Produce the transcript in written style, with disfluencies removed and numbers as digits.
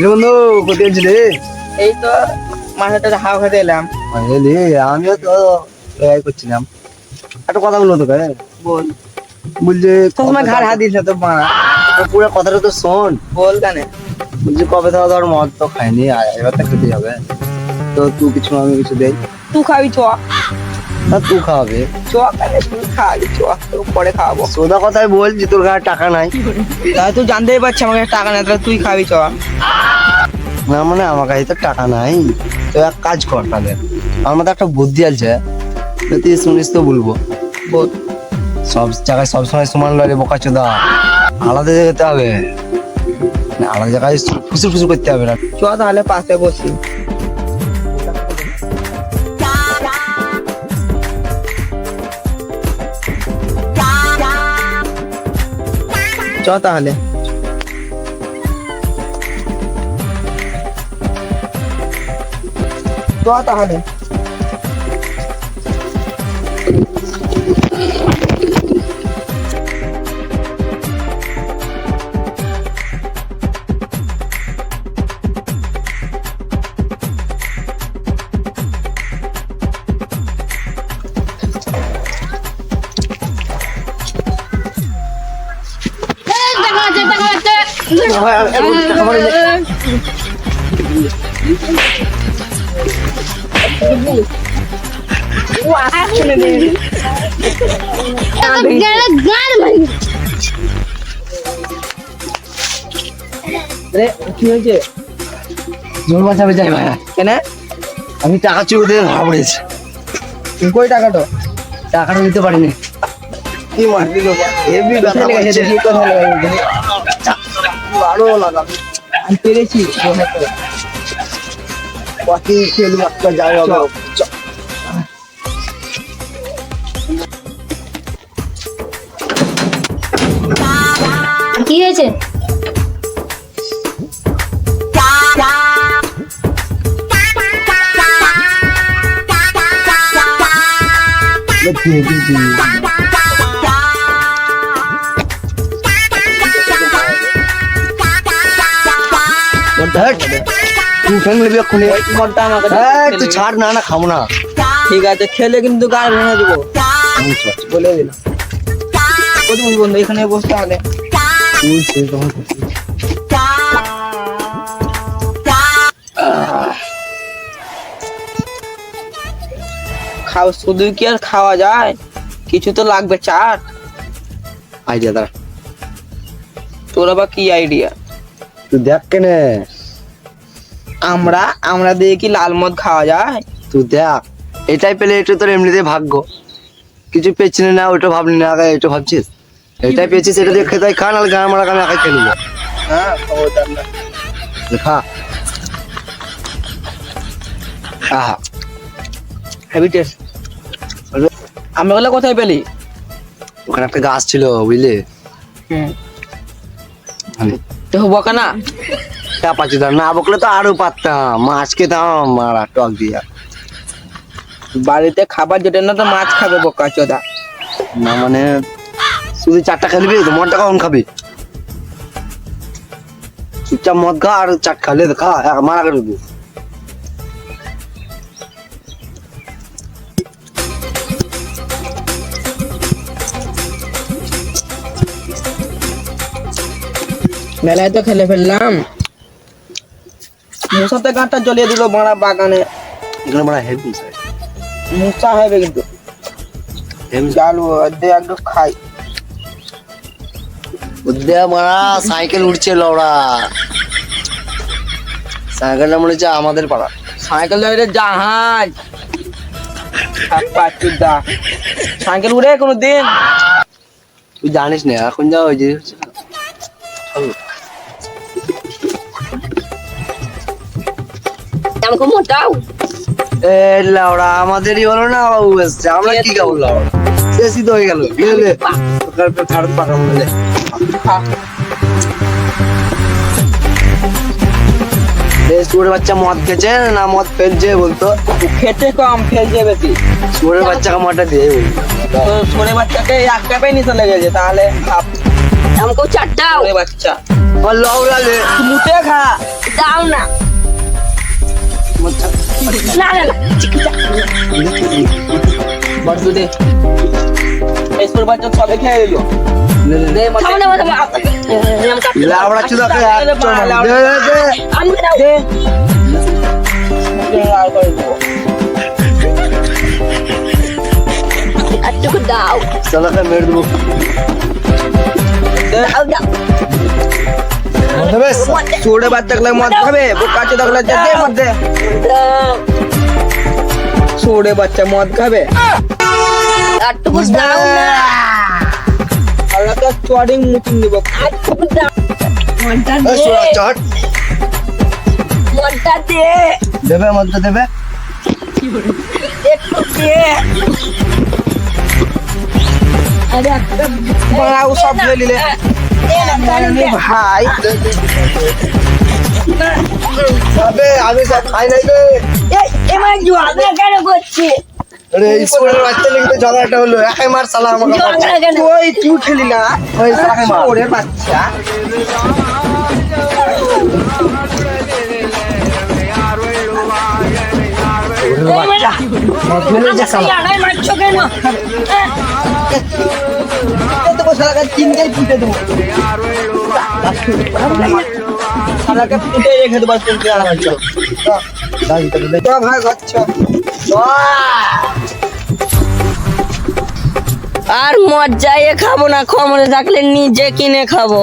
বন্ধু কোথায় আছিস? এই তো মাঠে হাওয়া খেতে এলাম। এলি আমিও তো এই করছিলাম। একটা কথা বলবো তোকে। বল। বলছে তোমার ঘাড় হাত দিস না তো মা। পুরো কথাটা তো শোন। বল কানে। বলছি কবে থেকে ধর মদ তো খাইনি, এবার তো খেতে হবে। তো তুই কিছু আমি কিছু দেই। তুই খাবি চ। না তুই খাওয়াবে। চ কানে তুই খাবি চ, তোর পরে খাওয়াবো। সোজা কথাই বলছি, তোর গায়ে টাকা নাই। তাই তুই জানতেই পারছিস আমার কাছে টাকা নেই, তাহলে তুই খাবি চ। না মানে আমার কাছে তো টাকা নাই। তো এক কাজ কর তাহলে, আমার মধ্যে একটা বুদ্ধি আছে, তুই শুনিস তো বলবো। বল। সব জায়গায় সবসময় সমান লাগে বোকা চোদা, আলাদা যেতে হবে। না, আলাদা জায়গায় ফুসুর ফুসুর করতে হবে না। চ তাহলে পাশে বসি। চ তাহলে। চ তাহলে। কি হয়েছে? জোর বাঁচাবে যাই ভাই, কেন? আমি টাকা চুরি দিয়ে ধরা পড়েছি। কই টাকাটা? টাকাটা নিতে পারিনি। কি মারবি লোক? হেভি ব্যথা লেগেছে, দেখি কোথায় লেগেছে। আরো লাগাবি। আমি পেরেছি। বাকি খেলবো একটা যাই হবে। কি হয়েছে? তুই ছাড় না, না খাবো না। ঠিক আছে, খেলে কিন্তু গায়ে ভেঙে দেবো বলে দিলাম। কোথায় বন্ধু এখানে বসতে হলে খাও, শুধু কি আর খাওয়া যায়? কিছু তো লাগবে। চাট আইডিয়া দাঁড়া, তোর আবার কি আইডিয়া? তুই দেখ কেনে। আমরা দিয়ে কি লাল মদ খাওয়া যায়? তুই দেখ, এটাই পেলে এটা তোর এমনিতে ভাগ্য। কিছু পেয়েছি না, ওইটা ভাবলি না, আগে এটা ভাবছিস। এটাই পেয়েছিস, এটা দিয়ে খেতে খা, নাহলে গান মারা আমি একাই খেয়ে নেবো। হ্যাঁ খবরদার না। খা। আহা হেভি টেস্ট। আমি ওগুলো কোথায় পেলি? ওখানে একটা গাছ ছিল বুঝলি, তো বকা না। চাপাচ্ছি ধর, না বকলে তো আরো পারতাম। মাছ খেতাম মারা টক দিয়া। বাড়িতে খাবার যেটা না তো মাছ খাবে বোকা চোদা। না মানে শুধু চারটা খেলবি তো, মদটা কখন খাবি? চুপচাপ মদ খা আর চাট খালে খা, মারা করে দেবো। মেলায় তো খেলে ফেললাম। মশাতে গাঁটটা জ্বলিয়ে দিল মারা বাগানে। এখানে মারা হেভি মশা হবে কিন্তু। চালু দে একটু খাই। মারা সাইকেল উঠছে লড়া। সাইকেলটা মনে হচ্ছে আমাদের পাড়া। সাইকেল ধরে জাহাজ। সাইকেল উড়ে কোনো দিন? তুই জানিস না এখন যা হয়েছে। মোটাও লাউড়া আমাদেরই হলো না, বাবু এসছে, আমরা কি খাবো? লাউড়া শেষই তো হয়ে গেল। শুয়োরের বাচ্চা মদ খেয়েছে না মদ ফেলছে বলতো? খেতে কম ফেলছে বেশি। শুয়োরের বাচ্চাকে মদটা দিয়ে বলতো। তো ছোট বাচ্চাকে এক কাপে নিতে লেগেছে, তাহলে हमको चट्टाओ ওরে বাচ্চা और लौड़ा ले মুটে খা दाओ ना ना ना ना বড় দে এসপর বাচ্চা সবে খেয়ে গেল দে মত थामो ना मत लावड़ा चुदा के यार दे दे हम दाओ দে আর করে দেবো अट्टू दाओ साला का मेरे दो दाओ दाओ बस ছোড়ে বাচ্চা গুলো মদ খাবে বোকা চোদা গুলো দে মদ দে ছোড়ে বাচ্চা মদ খাবে अट्टू दाओ ना আল্লাহ তো চড়িং মুটিং দিব अट्टू दाओ मोटा ए सोड़ा दे चाट मोटा दे देबे मत देबे एक दे अरे বাড়াও সব ले ले ভাই अबे अभी सब खाई नहीं दे ए मैं जुआना কেন করছি अरे स्कूल में बच्चे लेके झगड़ा হলো একাই মার সালা আমাকে ঝগড়া কেন তুই তুই খেলি না ওই সালাকে মার ছোড়ে বাচ্চা মেরে যা সালা আড়াই মারছো কেন তো শালাকে চিনতেই ফুটে দেবো শালাকে ফুটে রেখে দেবো চিনতে আর দাঁড়ি তো দে তো ভাই গচ্ছা আর মজায় খাবো না খমরে থাকলে নিজে কিনে খাবো